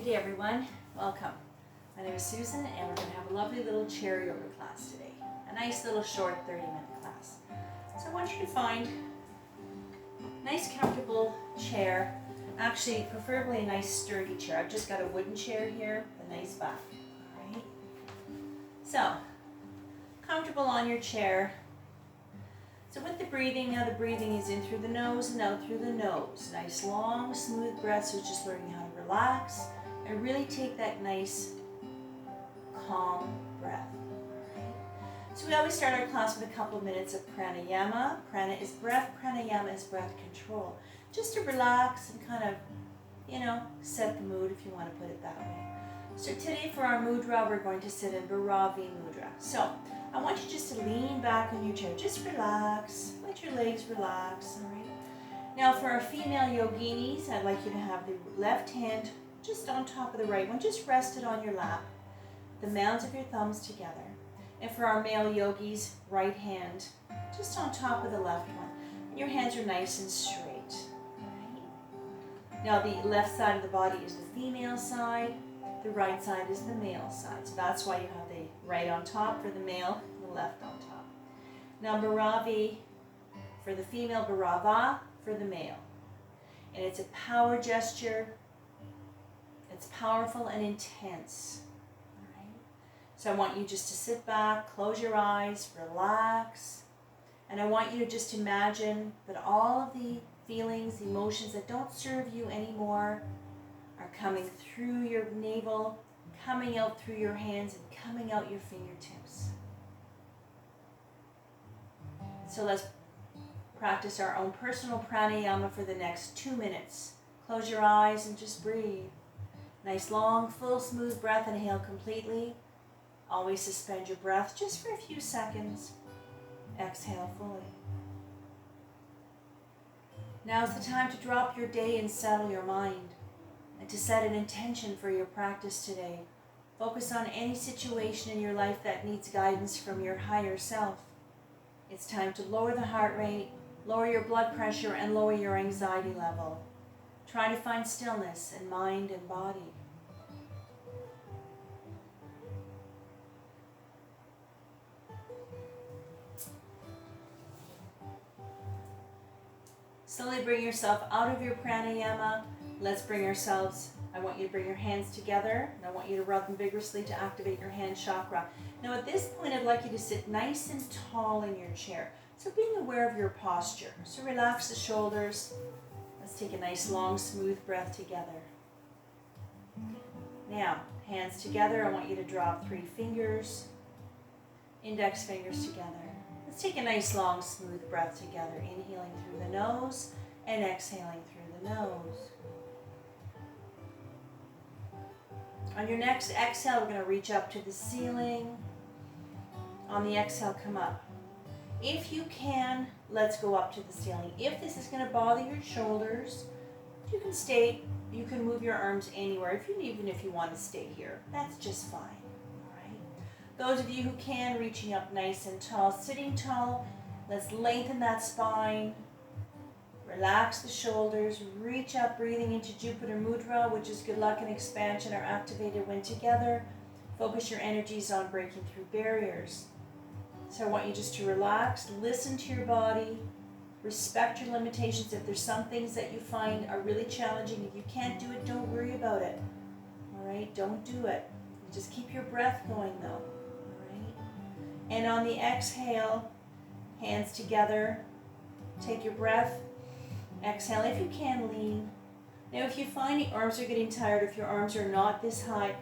day everyone, welcome. My name is Susan and we're going to have a lovely little chair yoga class today. A nice little short 30-minute class. So I want you to find a nice comfortable chair, actually preferably a nice sturdy chair. I've just got a wooden chair here with a nice back. Alright. So, comfortable on your chair. So with the breathing, now the breathing is in through the nose and out through the nose. Nice long smooth breath, so just learning how to relax and really take that nice calm breath. Alright. So we always start our class with a couple of minutes of pranayama. Prana is breath, pranayama is breath control. Just to relax and kind of, set the mood if you want to put it that way. So today for our mudra, we're going to sit in Bhairavi mudra. So I want you just to lean back on your chair. Just relax. Let your legs relax. All right. Now for our female yoginis, I'd like you to have the left hand just on top of the right one. Just rest it on your lap. The mounds of your thumbs together. And for our male yogis, right hand just on top of the left one. And your hands are nice and straight. All right. Now the left side of the body is the female side. The right side is the male side. So that's why you have the right on top for the male, the left on top. Now Bhairavi for the female, Bhairava for the male. And it's a power gesture. It's powerful and intense. All right. So I want you just to sit back, close your eyes, relax. And I want you to just imagine that all of the feelings, emotions that don't serve you anymore are coming through your navel, coming out through your hands, and coming out your fingertips. So let's practice our own personal pranayama for the next 2 minutes. Close your eyes and just breathe. Nice long, full, smooth breath. Inhale completely. Always suspend your breath just for a few seconds. Exhale fully. Now's the time to drop your day and settle your mind, and to set an intention for your practice today. Focus on any situation in your life that needs guidance from your higher self. It's time to lower the heart rate, lower your blood pressure, and lower your anxiety level. Try to find stillness in mind and body. Slowly bring yourself out of your pranayama. Let's bring ourselves, I want you to bring your hands together, and I want you to rub them vigorously to activate your hand chakra. Now at this point, I'd like you to sit nice and tall in your chair. So being aware of your posture. So relax the shoulders. Let's take a nice long smooth breath together. Now, hands together. I want you to drop 3 fingers, index fingers together. Let's take a nice long smooth breath together. Inhaling through the nose and exhaling through the nose. On your next exhale, we're going to reach up to the ceiling. On the exhale, come up. If you can, let's go up to the ceiling. If this is going to bother your shoulders, you can stay. You can move your arms anywhere, even if you want to stay here. That's just fine. All right. Those of you who can, reaching up nice and tall, sitting tall, let's lengthen that spine. Relax the shoulders, reach up, breathing into Jupiter Mudra, which is good luck and expansion are activated when together. Focus your energies on breaking through barriers. So I want you just to relax, listen to your body, respect your limitations. If there's some things that you find are really challenging, if you can't do it, don't worry about it. All right, don't do it. Just keep your breath going though. All right. And on the exhale, hands together, take your breath. Exhale, if you can, lean. Now if you find the arms are getting tired, if your arms are not this high,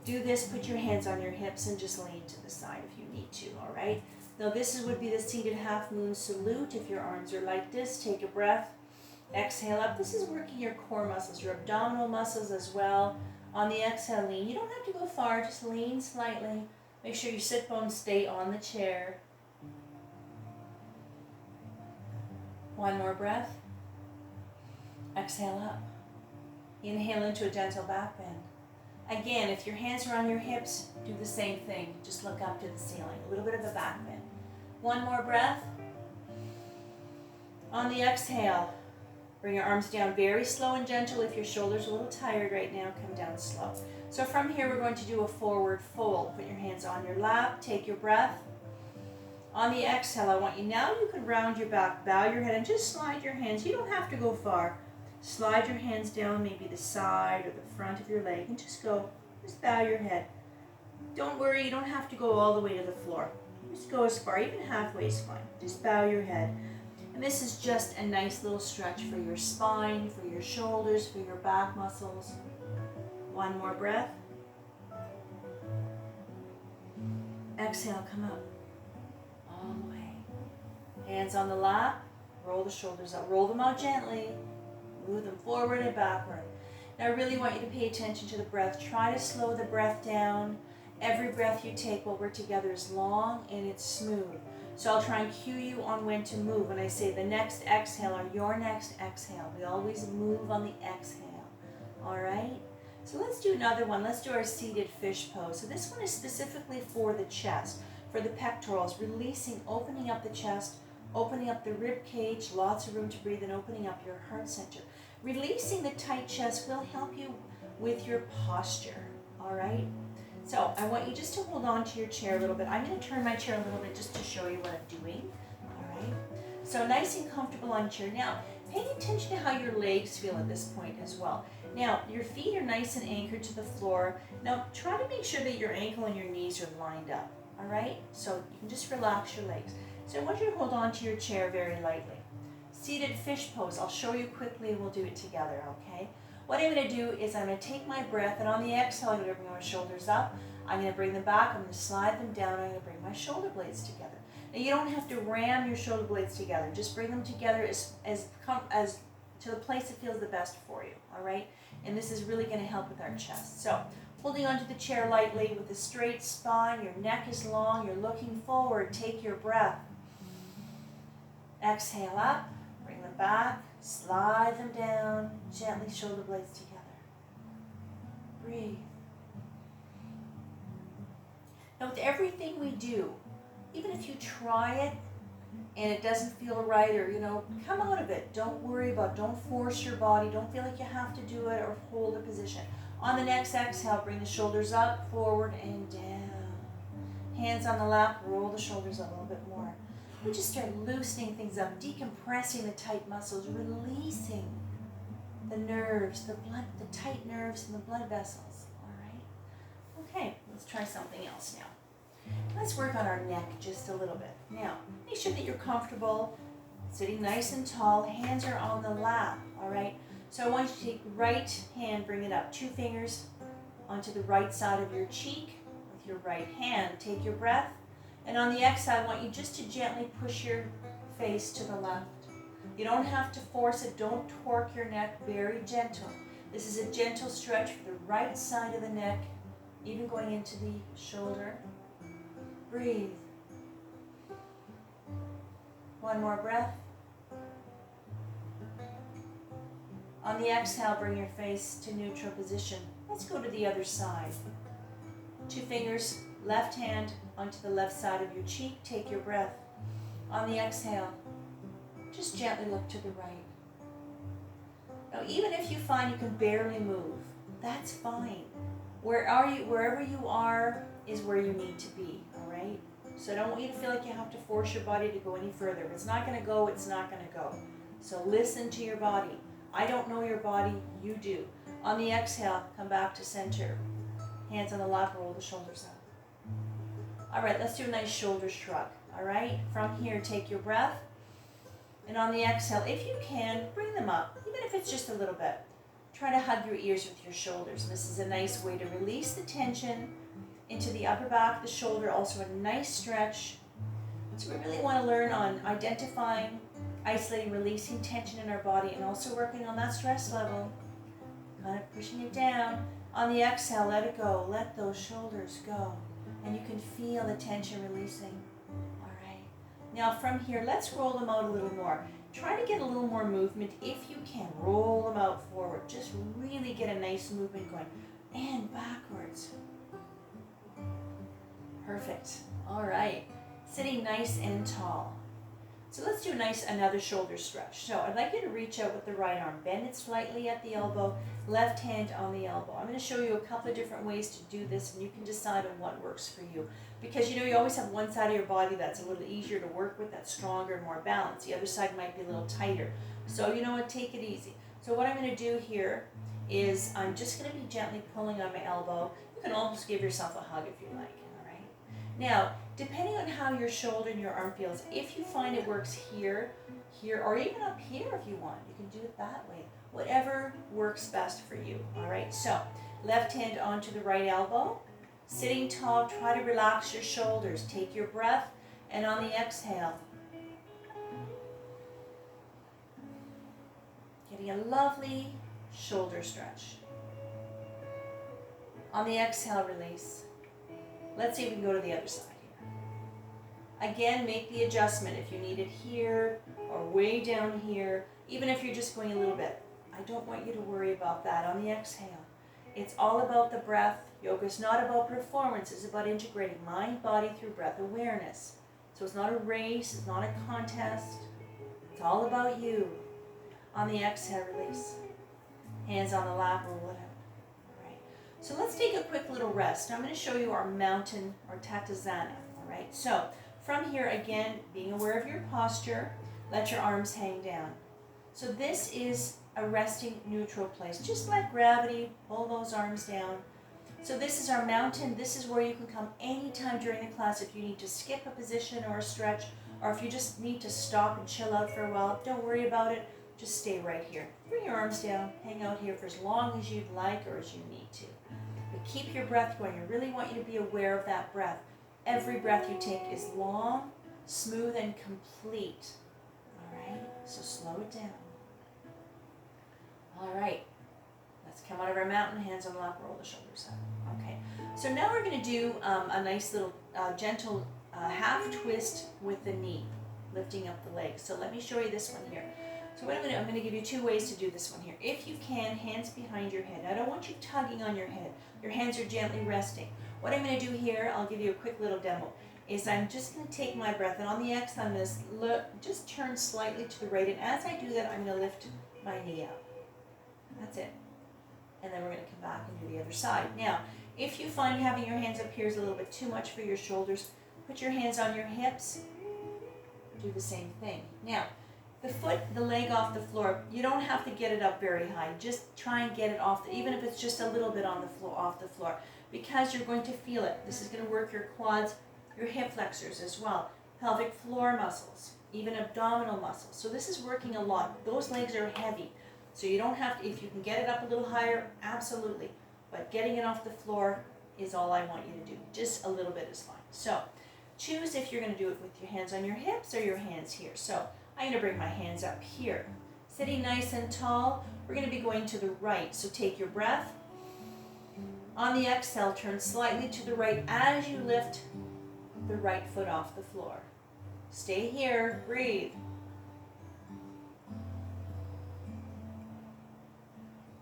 do this, put your hands on your hips and just lean to the side if you need to, all right? Now would be the seated half moon salute. If your arms are like this, take a breath. Exhale up. This is working your core muscles, your abdominal muscles as well. On the exhale, lean. You don't have to go far, just lean slightly. Make sure your sit bones stay on the chair. One more breath. Exhale up. Inhale into a gentle back bend. Again, if your hands are on your hips, do the same thing. Just look up to the ceiling. A little bit of a back bend. One more breath. On the exhale, Bring your arms down very slow and gentle. If your shoulder's a little tired right now, come down slow. So from here, we're going to do a forward fold. Put your hands on your lap, take your breath. On the exhale, I want you, now you can round your back, bow your head, and just slide your hands. You don't have to go far. Slide your hands down, maybe the side or the front of your leg, and just bow your head. Don't worry, you don't have to go all the way to the floor. Just go as far, even halfway is fine. Just bow your head. And this is just a nice little stretch for your spine, for your shoulders, for your back muscles. One more breath. Exhale, come up. All the way. Hands on the lap. Roll the shoulders up. Roll them out gently. Move them forward and backward. Now I really want you to pay attention to the breath. Try to slow the breath down. Every breath you take while we're together is long and it's smooth. So I'll try and cue you on when to move. When I say the next exhale or your next exhale, we always move on the exhale. All right? So let's do another one. Let's do our seated fish pose. So this one is specifically for the chest, for the pectorals, releasing, opening up the chest, opening up the rib cage, lots of room to breathe, and opening up your heart center. Releasing the tight chest will help you with your posture. All right? So I want you just to hold on to your chair a little bit. I'm going to turn my chair a little bit just to show you what I'm doing. All right. So nice and comfortable on your chair. Now, pay attention to how your legs feel at this point as well. Now, your feet are nice and anchored to the floor. Now, try to make sure that your ankle and your knees are lined up. All right. So you can just relax your legs. So I want you to hold on to your chair very lightly. Seated fish pose. I'll show you quickly and we'll do it together. Okay. What I'm going to do is I'm going to take my breath, and on the exhale, I'm going to bring my shoulders up. I'm going to bring them back. I'm going to slide them down. I'm going to bring my shoulder blades together. Now, you don't have to ram your shoulder blades together. Just bring them together as to the place that feels the best for you, all right? And this is really going to help with our chest. So, holding onto the chair lightly with a straight spine, your neck is long, you're looking forward. Take your breath. Exhale up, bring them back. Slide them down, gently shoulder blades together. Breathe. Now with everything we do, even if you try it and it doesn't feel right or, come out of it. Don't worry about it. Don't force your body. Don't feel like you have to do it or hold a position. On the next exhale, bring the shoulders up, forward, and down. Hands on the lap, roll the shoulders up a little bit more. We just start loosening things up, decompressing the tight muscles, releasing the nerves, the tight nerves and the blood vessels, all right? Okay, let's try something else now. Let's work on our neck just a little bit. Now, make sure that you're comfortable, sitting nice and tall, hands are on the lap, all right? So I want you to take right hand, bring it up, 2 fingers onto the right side of your cheek with your right hand. Take your breath. And on the exhale, I want you just to gently push your face to the left. You don't have to force it. Don't torque your neck. Very gentle. This is a gentle stretch for the right side of the neck, even going into the shoulder. Breathe. One more breath. On the exhale, bring your face to neutral position. Let's go to the other side. 2 fingers, left hand onto the left side of your cheek. Take your breath. On the exhale, just gently look to the right. Now, even if you find you can barely move, that's fine. Wherever you are is where you need to be, all right? So I don't want you to feel like you have to force your body to go any further. If it's not going to go, it's not going to go. So listen to your body. I don't know your body, you do. On the exhale, come back to center. Hands on the lap, roll the shoulders up. All right, let's do a nice shoulder shrug, all right? From here, take your breath. And on the exhale, if you can, bring them up, even if it's just a little bit. Try to hug your ears with your shoulders. This is a nice way to release the tension into the upper back, the shoulder, also a nice stretch. So we really want to learn on identifying, isolating, releasing tension in our body, and also working on that stress level, kind of pushing it down. On the exhale, let it go. Let those shoulders go. And you can feel the tension releasing. All right. Now from here, let's roll them out a little more. Try to get a little more movement if you can. Roll them out forward. Just really get a nice movement going. And backwards. Perfect. All right. Sitting nice and tall. So let's do another shoulder stretch. So I'd like you to reach out with the right arm, bend it slightly at the elbow, left hand on the elbow. I'm going to show you a couple of different ways to do this, and you can decide on what works for you. Because you know, you always have one side of your body that's a little easier to work with, that's stronger and more balanced. The other side might be a little tighter. So you know what, take it easy. So what I'm going to do here is I'm just going to be gently pulling on my elbow. You can almost give yourself a hug if you like, all right? Now, depending on how your shoulder and your arm feels, if you find it works here, or even up here if you want, you can do it that way. Whatever works best for you, all right? So, left hand onto the right elbow. Sitting tall, try to relax your shoulders. Take your breath, and on the exhale, getting a lovely shoulder stretch. On the exhale, release. Let's see if we can go to the other side here. Again, make the adjustment if you need it here or way down here, even if you're just going a little bit. I don't want you to worry about that. On the exhale, it's all about the breath. Yoga is not about performance. It's about integrating mind, body through breath awareness. So it's not a race. It's not a contest. It's all about you. On the exhale, release. Hands on the lap or whatever. All right. So let's take a quick little rest. I'm going to show you our mountain or Tatasana. All right. So from here, again, being aware of your posture, let your arms hang down. So this is a resting neutral place. Just like gravity, pull those arms down. So this is our mountain. This is where you can come anytime during the class if you need to skip a position or a stretch, or if you just need to stop and chill out for a while. Don't worry about it. Just stay right here. Bring your arms down. Hang out here for as long as you'd like or as you need to. But keep your breath going. I really want you to be aware of that breath. Every breath you take is long, smooth, and complete. All right? So slow it down. All right. Let's come out of our mountain, hands on the lap, roll the shoulders up. Okay. So now we're going to do a nice little gentle half twist with the knee, lifting up the legs. So let me show you this one here. So what I'm going to give you two ways to do this one here. If you can, hands behind your head. I don't want you tugging on your head. Your hands are gently resting. What I'm going to do here, I'll give you a quick little demo, is I'm just going to take my breath, and on the exhale, I'm going to just turn slightly to the right, and as I do that, I'm going to lift my knee up. That's it. And then we're going to come back and do the other side. Now, if you find having your hands up here is a little bit too much for your shoulders, put your hands on your hips. Do the same thing. Now, the leg off the floor, you don't have to get it up very high. Just try and get it off, even if it's just a little bit on the floor, off the floor, because you're going to feel it. This is going to work your quads, your hip flexors as well, pelvic floor muscles, even abdominal muscles. So this is working a lot. Those legs are heavy. So you don't have to, if you can get it up a little higher, absolutely. But getting it off the floor is all I want you to do. Just a little bit is fine. So choose if you're going to do it with your hands on your hips or your hands here. So I'm going to bring my hands up here. Sitting nice and tall, we're going to be going to the right. So take your breath. On the exhale, turn slightly to the right as you lift the right foot off the floor. Stay here, breathe.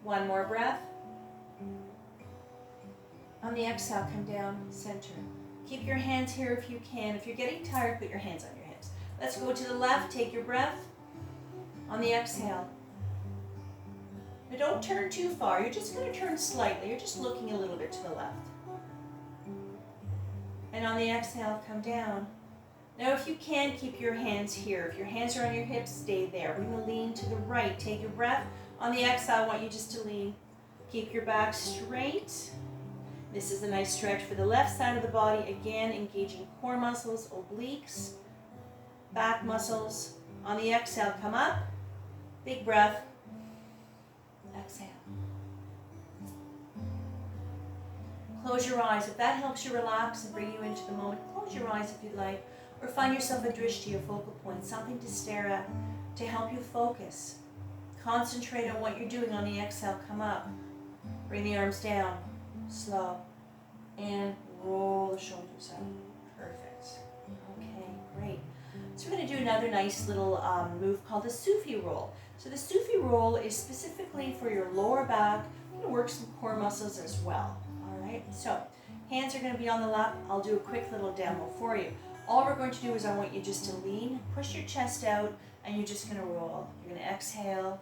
One more breath. On the exhale, come down, center. Keep your hands here if you can. If you're getting tired, put your hands on your hips. Let's go to the left. Take your breath. On the exhale. Now don't turn too far. You're just going to turn slightly. You're just looking a little bit to the left. And on the exhale, come down. Now if you can, keep your hands here. If your hands are on your hips, stay there. We're going to lean to the right. Take your breath. On the exhale, I want you just to lean. Keep your back straight. This is a nice stretch for the left side of the body. Again, engaging core muscles, obliques, back muscles. On the exhale, come up. Big breath. Exhale. Close your eyes. If that helps you relax and bring you into the moment, close your eyes if you'd like. Or find yourself a drishti, a focal point, something to stare at to help you focus. Concentrate on what you're doing. On the exhale, come up. Bring the arms down. Slow. And roll the shoulders up. Perfect. Okay, great. So we're going to do another nice little move called the Sufi roll. So the Sufi roll is specifically for your lower back. You're going to work some core muscles as well. All right. So hands are going to be on the lap. I'll do a quick little demo for you. All we're going to do is I want you just to lean, push your chest out, and you're just going to roll. You're going to exhale,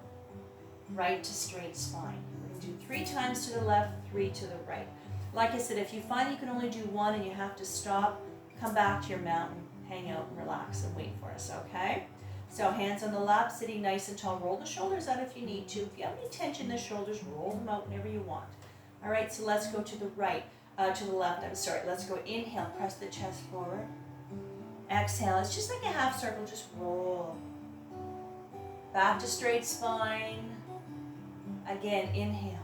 right to straight spine. We're going to do 3 times to the left, 3 to the right. Like I said, if you find you can only do 1 and you have to stop, come back to your mountain, hang out and relax and wait for us, okay? So hands on the lap, sitting nice and tall. Roll the shoulders out if you need to. If you have any tension in the shoulders, roll them out whenever you want. All right, so let's go to the right, to the left, I'm sorry. Let's go inhale, press the chest forward. Exhale, it's just like a half circle, just roll. Back to straight spine. Again, inhale.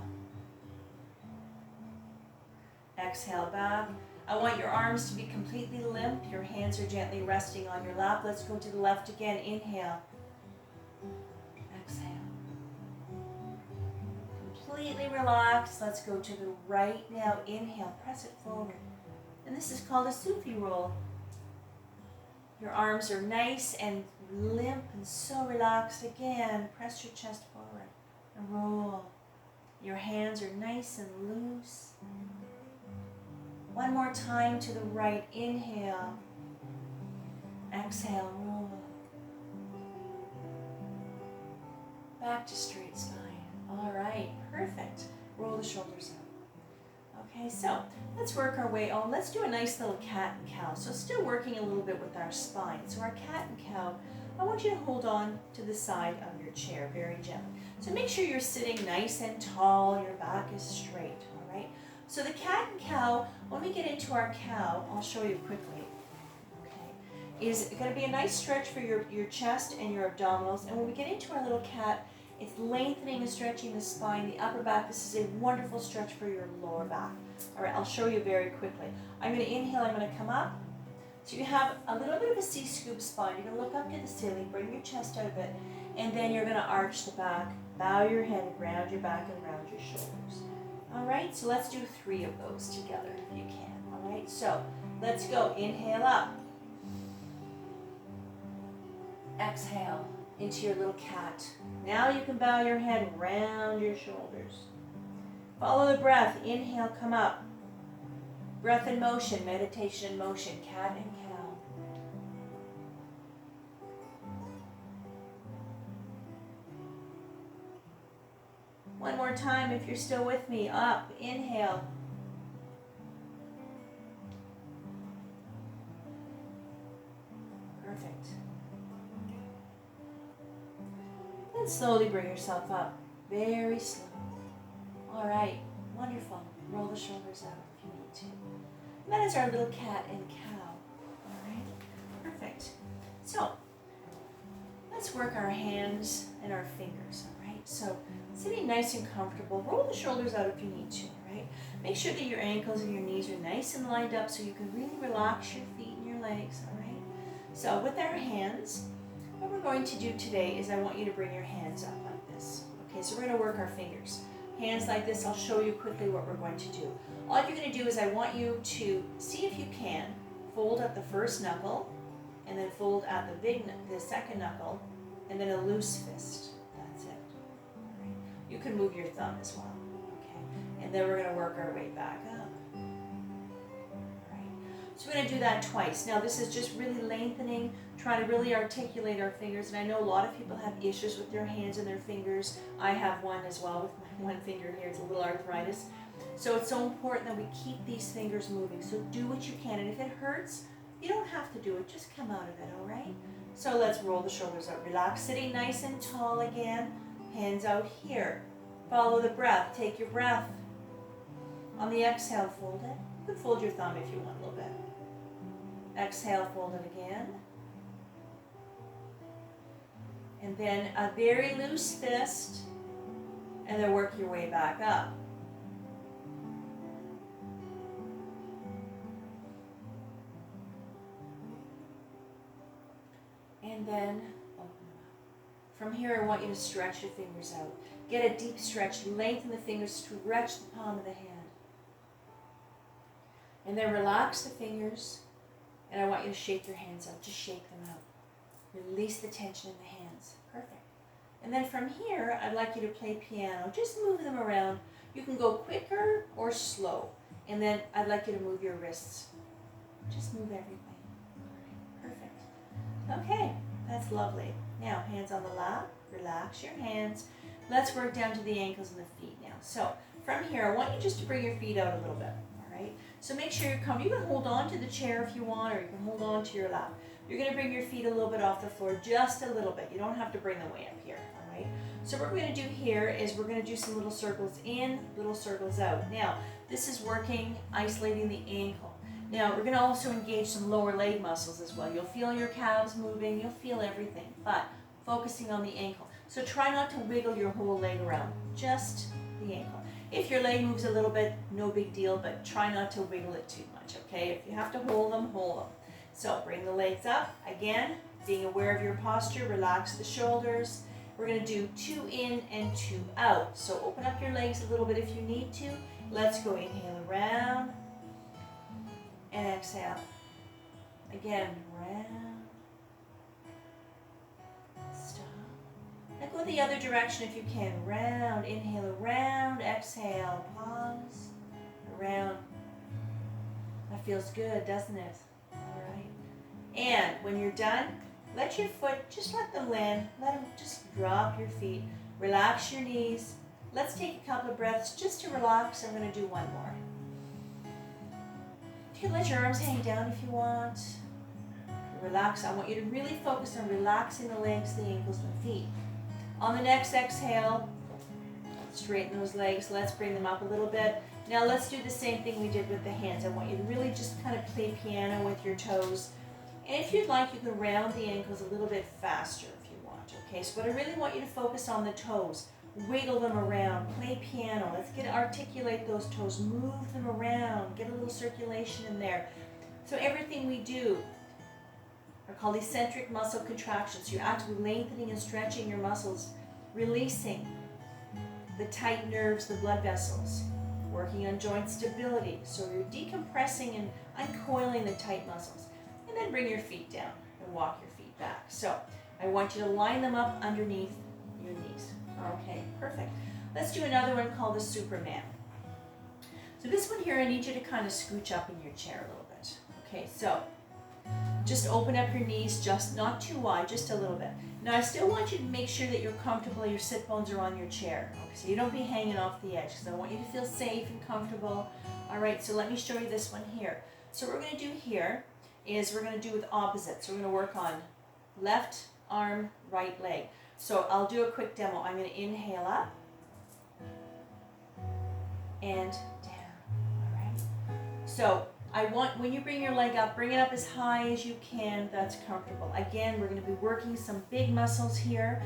Exhale back. I want your arms to be completely limp. Your hands are gently resting on your lap. Let's go to the left again. Inhale. Exhale. Completely relaxed. Let's go to the right now. Inhale. Press it forward. And this is called a Sufi roll. Your arms are nice and limp and so relaxed. Again, press your chest forward and roll. Your hands are nice and loose. One more time to the right. Inhale. Exhale, roll. Back to straight spine. All right, perfect. Roll the shoulders out. Okay, so let's work our way on. Let's do a nice little cat and cow. So still working a little bit with our spine. So our cat and cow, I want you to hold on to the side of your chair very gently. So make sure you're sitting nice and tall, your back is straight, all right? So the cat and cow, when we get into our cow, I'll show you quickly, okay, is going to be a nice stretch for your chest and your abdominals. And when we get into our little cat, it's lengthening and stretching the spine, the upper back. This is a wonderful stretch for your lower back. All right, I'll show you very quickly. I'm going to inhale, I'm going to come up. So you have a little bit of a C-scoop spine. You're going to look up to the ceiling, bring your chest out a bit, and then you're going to arch the back, bow your head, round your back and round your shoulders. All right, so let's do 3 of those together if you can. All right, so let's go. Inhale up. Exhale into your little cat. Now you can bow your head, round your shoulders. Follow the breath. Inhale, come up. Breath in motion, meditation in motion, cat and cow. One more time if you're still with me. Up, inhale. Perfect. Then slowly bring yourself up. Very slow. All right, wonderful. Roll the shoulders out if you need to. And that is our little cat and cow. All right, perfect. So let's work our hands and our fingers. All right, so sitting nice and comfortable. Roll the shoulders out if you need to. All right, make sure that your ankles and your knees are nice and lined up so you can really relax your feet and your legs. All right. So with our hands, what we're going to do today is I want you to bring your hands up like this. Okay, so we're going to work our fingers. Hands like this. I'll show you quickly what we're going to do. All you're going to do is I want you to see if you can fold at the first knuckle and then fold at the second knuckle and then a loose fist. That's it. All right. You can move your thumb as well. Okay. And then we're going to work our way back up. All right. So we're going to do that twice. Now this is just really lengthening, trying to really articulate our fingers. And I know a lot of people have issues with their hands and their fingers. I have one as well with my one finger here. It's a little arthritis. So it's so important that we keep these fingers moving. So do what you can. And if it hurts, you don't have to do it. Just come out of it, all right? So let's roll the shoulders up. Relax, sitting nice and tall again. Hands out here. Follow the breath. Take your breath. On the exhale, fold it. You can fold your thumb if you want a little bit. Exhale, fold it again. And then a very loose fist. And then work your way back up. And then open them up. From here, I want you to stretch your fingers out. Get a deep stretch. Lengthen the fingers. Stretch the palm of the hand. And then relax the fingers. And I want you to shake your hands out. Just shake them out. Release the tension in the hands. Perfect. And then from here, I'd like you to play piano. Just move them around. You can go quicker or slow. And then I'd like you to move your wrists. Just move everything. Okay, that's lovely. Now, hands on the lap, relax your hands. Let's work down to the ankles and the feet now. So, from here, I want you just to bring your feet out a little bit, all right? So make sure you're comfortable. You can hold on to the chair if you want, or you can hold on to your lap. You're gonna bring your feet a little bit off the floor, just a little bit. You don't have to bring them way up here, all right? So what we're gonna do here is we're gonna do some little circles in, little circles out. Now, this is working, isolating the ankle. Now, we're gonna also engage some lower leg muscles as well. You'll feel your calves moving, you'll feel everything, but focusing on the ankle. So try not to wiggle your whole leg around, just the ankle. If your leg moves a little bit, no big deal, but try not to wiggle it too much, okay? If you have to hold them, hold them. So bring the legs up. Again, being aware of your posture, relax the shoulders. We're gonna do 2 in and 2 out. So open up your legs a little bit if you need to. Let's go, inhale around, and exhale. Again, round, stop. Now go the other direction if you can. Round, inhale around, exhale, pause, around. That feels good, doesn't it? All right. And when you're done, let your foot, just let them land. Let them just drop your feet. Relax your knees. Let's take a couple of breaths just to relax. I'm going to do one more. You can let your arms hang down if you want. Relax. I want you to really focus on relaxing the legs, the ankles, and the feet. On the next exhale, straighten those legs. Let's bring them up a little bit. Now let's do the same thing we did with the hands. I want you to really just kind of play piano with your toes. And if you'd like, you can round the ankles a little bit faster if you want. Okay, so but I really want you to focus on the toes. Wiggle them around, play piano. Let's articulate those toes, move them around, get a little circulation in there. So everything we do are called eccentric muscle contractions. You're actually lengthening and stretching your muscles, releasing the tight nerves, the blood vessels, working on joint stability. So you're decompressing and uncoiling the tight muscles. And then bring your feet down and walk your feet back. So I want you to line them up underneath your knees. Okay, perfect. Let's do another one called the Superman. So this one here, I need you to kind of scooch up in your chair a little bit. Okay, so just open up your knees, just not too wide, just a little bit. Now I still want you to make sure that you're comfortable, your sit bones are on your chair. Okay, so you don't be hanging off the edge, because I want you to feel safe and comfortable. All right, so let me show you this one here. So what we're going to do here is we're going to do with opposites. So we're going to work on left arm, right leg. So I'll do a quick demo. I'm going to inhale up and down. All right. So I want, when you bring your leg up, bring it up as high as you can. That's comfortable. Again, we're going to be working some big muscles here,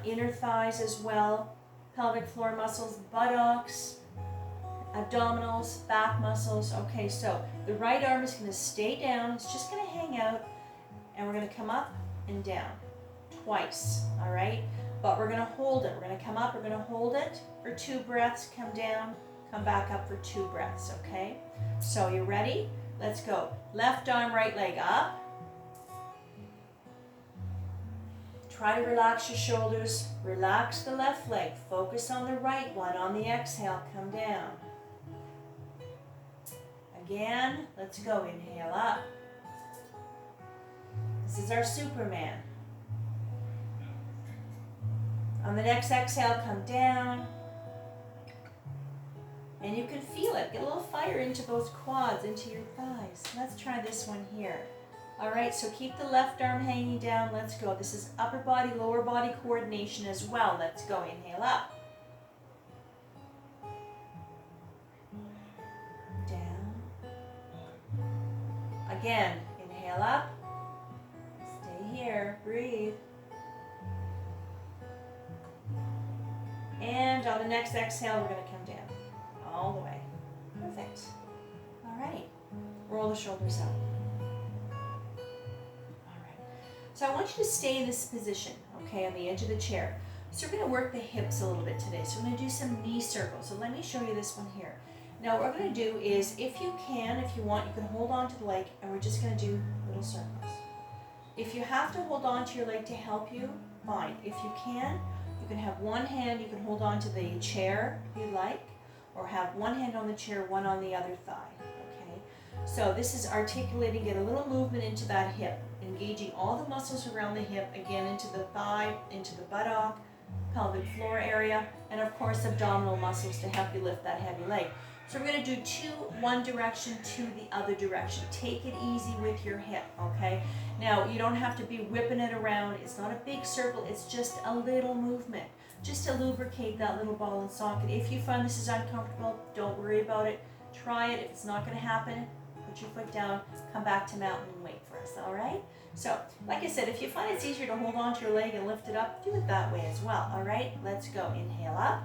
inner thighs as well, pelvic floor muscles, buttocks, abdominals, back muscles. Okay, so the right arm is going to stay down. It's just going to hang out, and we're going to come up and down twice, all right? But we're going to hold it. We're going to come up, we're going to hold it for 2 breaths, come down, come back up for 2 breaths, okay? So you ready? Let's go. Left arm, right leg up. Try to relax your shoulders. Relax the left leg. Focus on the right one. On the exhale, come down. Again, let's go. Inhale up. This is our Superman. On the next exhale, come down. And you can feel it. Get a little fire into those quads, into your thighs. Let's try this one here. All right, so keep the left arm hanging down. Let's go. This is upper body, lower body coordination as well. Let's go. Inhale up. Down. Again, inhale up. Stay here. Breathe. And on the next exhale, we're going to come down all the way. Perfect. All right. Roll the shoulders up. All right. So I want you to stay in this position, okay, on the edge of the chair. So we're going to work the hips a little bit today. So we're going to do some knee circles. So let me show you this one here. Now what we're going to do is, if you can, if you want, you can hold on to the leg, and we're just going to do little circles. If you have to hold on to your leg to help you, fine. If you can, you can have one hand, you can hold on to the chair if you like, or have one hand on the chair, one on the other thigh, okay? So this is articulating, get a little movement into that hip, engaging all the muscles around the hip, again into the thigh, into the buttock, pelvic floor area, and of course abdominal muscles to help you lift that heavy leg. So we're going to do 2 one direction, 2 the other direction. Take it easy with your hip, okay? Now, you don't have to be whipping it around. It's not a big circle. It's just a little movement, just to lubricate that little ball and socket. If you find this is uncomfortable, don't worry about it. Try it. If it's not going to happen, put your foot down, come back to mountain and wait for us, all right? So, like I said, if you find it's easier to hold on to your leg and lift it up, do it that way as well, all right? Let's go. Inhale up.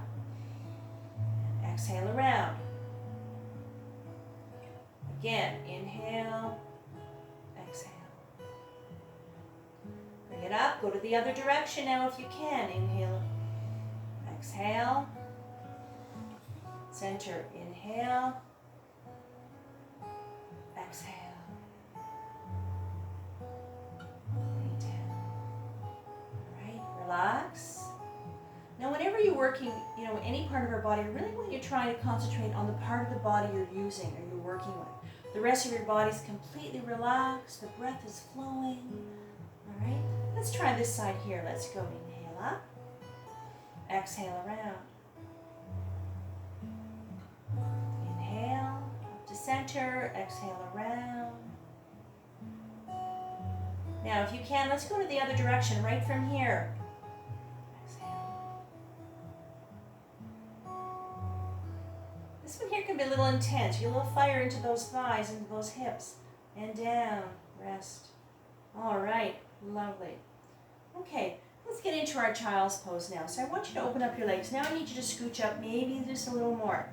Exhale around. Again, inhale, exhale. Bring it up, go to the other direction now if you can. Inhale, exhale. Center, inhale, exhale. Lay down. All right, relax. Now, whenever you're working, any part of our body, I really want you to try to concentrate on the part of the body you're using or you're working with. The rest of your body's completely relaxed. The breath is flowing. All right, let's try this side here. Let's go. Inhale up. Exhale around. Inhale up to center. Exhale around. Now, if you can, let's go to the other direction, right from here. This one here can be a little intense. Get a little fire into those thighs, into those hips. And down. Rest. All right. Lovely. Okay. Let's get into our child's pose now. So I want you to open up your legs. Now I need you to scooch up maybe just a little more.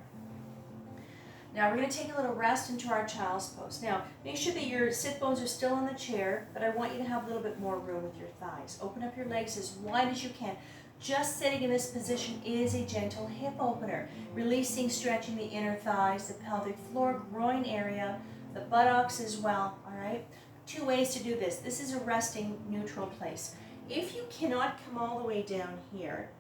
Now we're going to take a little rest into our child's pose. Now make sure that your sit bones are still in the chair, but I want you to have a little bit more room with your thighs. Open up your legs as wide as you can. Just sitting in this position is a gentle hip opener. Releasing, stretching the inner thighs, the pelvic floor, groin area, the buttocks as well, all right? 2 ways to do this. This is a resting neutral place. If you cannot come all the way down here,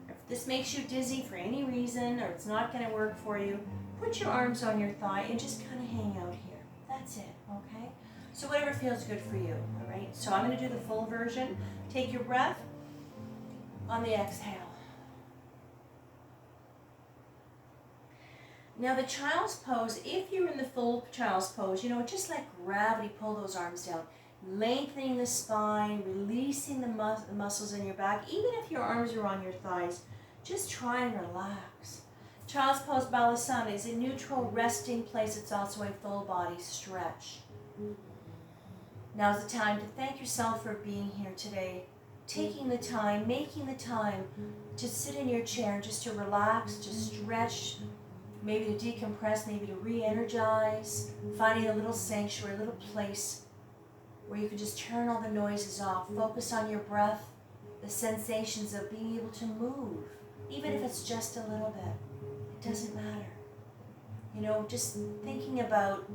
if this makes you dizzy for any reason or it's not going to work for you, put your arms on your thigh and just kind of hang out here. That's it, okay? So whatever feels good for you, all right? So I'm going to do the full version. Take your breath. On the exhale. Now the child's pose, if you're in the full child's pose, just like gravity, pull those arms down. Lengthening the spine, releasing the muscles in your back. Even if your arms are on your thighs, just try and relax. Child's pose Balasana is a neutral resting place. It's also a full body stretch. Now's the time to thank yourself for being here today. Taking the time, making the time to sit in your chair just to relax, to stretch, maybe to decompress, maybe to re-energize, finding a little sanctuary, a little place where you can just turn all the noises off, focus on your breath, the sensations of being able to move, even if it's just a little bit. It doesn't matter. Just thinking about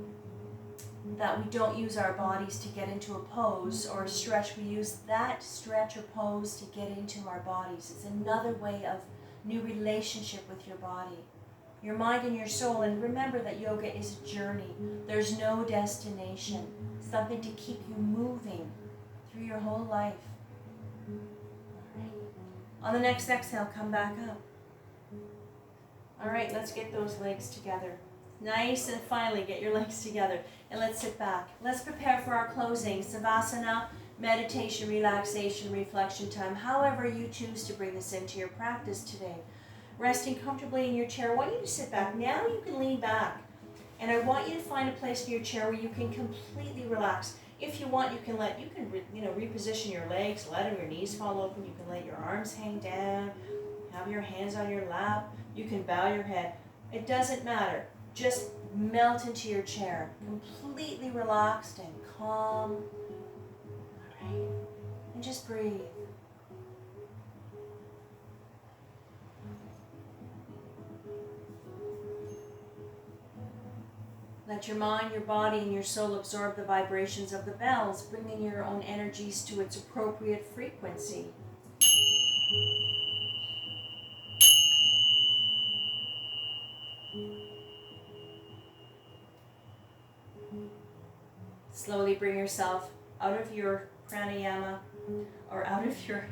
that we don't use our bodies to get into a pose or a stretch. We use that stretch or pose to get into our bodies. It's another way of new relationship with your body, your mind and your soul. And remember that yoga is a journey. There's no destination. Something to keep you moving through your whole life. All right. On the next exhale, come back up. All right, let's get those legs together. Nice and finally get your legs together and let's sit back. Let's prepare for our closing. Savasana, meditation, relaxation, reflection time, however you choose to bring this into your practice today. Resting comfortably in your chair. I want you to sit back. Now you can lean back. And I want you to find a place in your chair where you can completely relax. If you want, you can reposition your legs, let your knees fall open. You can let your arms hang down, have your hands on your lap. You can bow your head. It doesn't matter. Just melt into your chair, completely relaxed and calm. All right. And just breathe. Let your mind, your body, and your soul absorb the vibrations of the bells, bringing your own energies to its appropriate frequency. Slowly bring yourself out of your pranayama, or out of your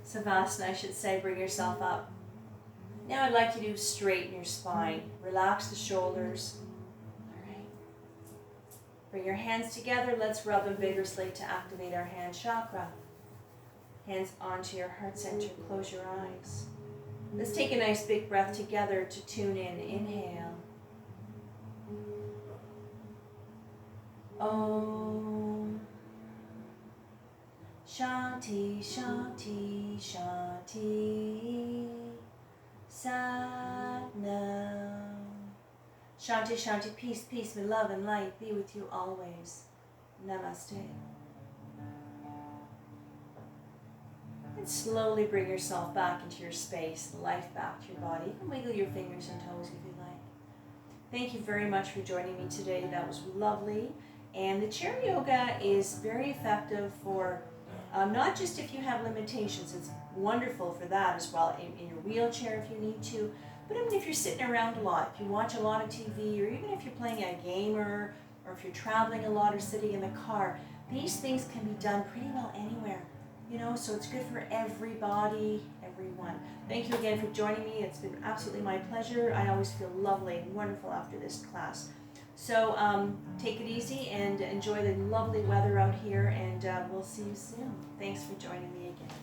savasana, I should say. Bring yourself up. Now I'd like you to straighten your spine. Relax the shoulders. All right. Bring your hands together. Let's rub them vigorously to activate our hand chakra. Hands onto your heart center. Close your eyes. Let's take a nice big breath together to tune in. Inhale. Om. Shanti, Shanti, Shanti. Sat Nam. Shanti, Shanti, peace, peace, may love and light be with you always. Namaste. And slowly bring yourself back into your space, life back to your body. You can wiggle your fingers and toes if you like. Thank you very much for joining me today. That was lovely. And the chair yoga is very effective for not just if you have limitations. It's wonderful for that as well, in your wheelchair if you need to. But I mean, if you're sitting around a lot, if you watch a lot of TV, or even if you're playing a game, or if you're traveling a lot or sitting in the car, these things can be done pretty well anywhere. You know, so it's good for everybody, everyone. Thank you again for joining me. It's been absolutely my pleasure. I always feel lovely and wonderful after this class. So take it easy and enjoy the lovely weather out here, and we'll see you soon. Thanks for joining me again.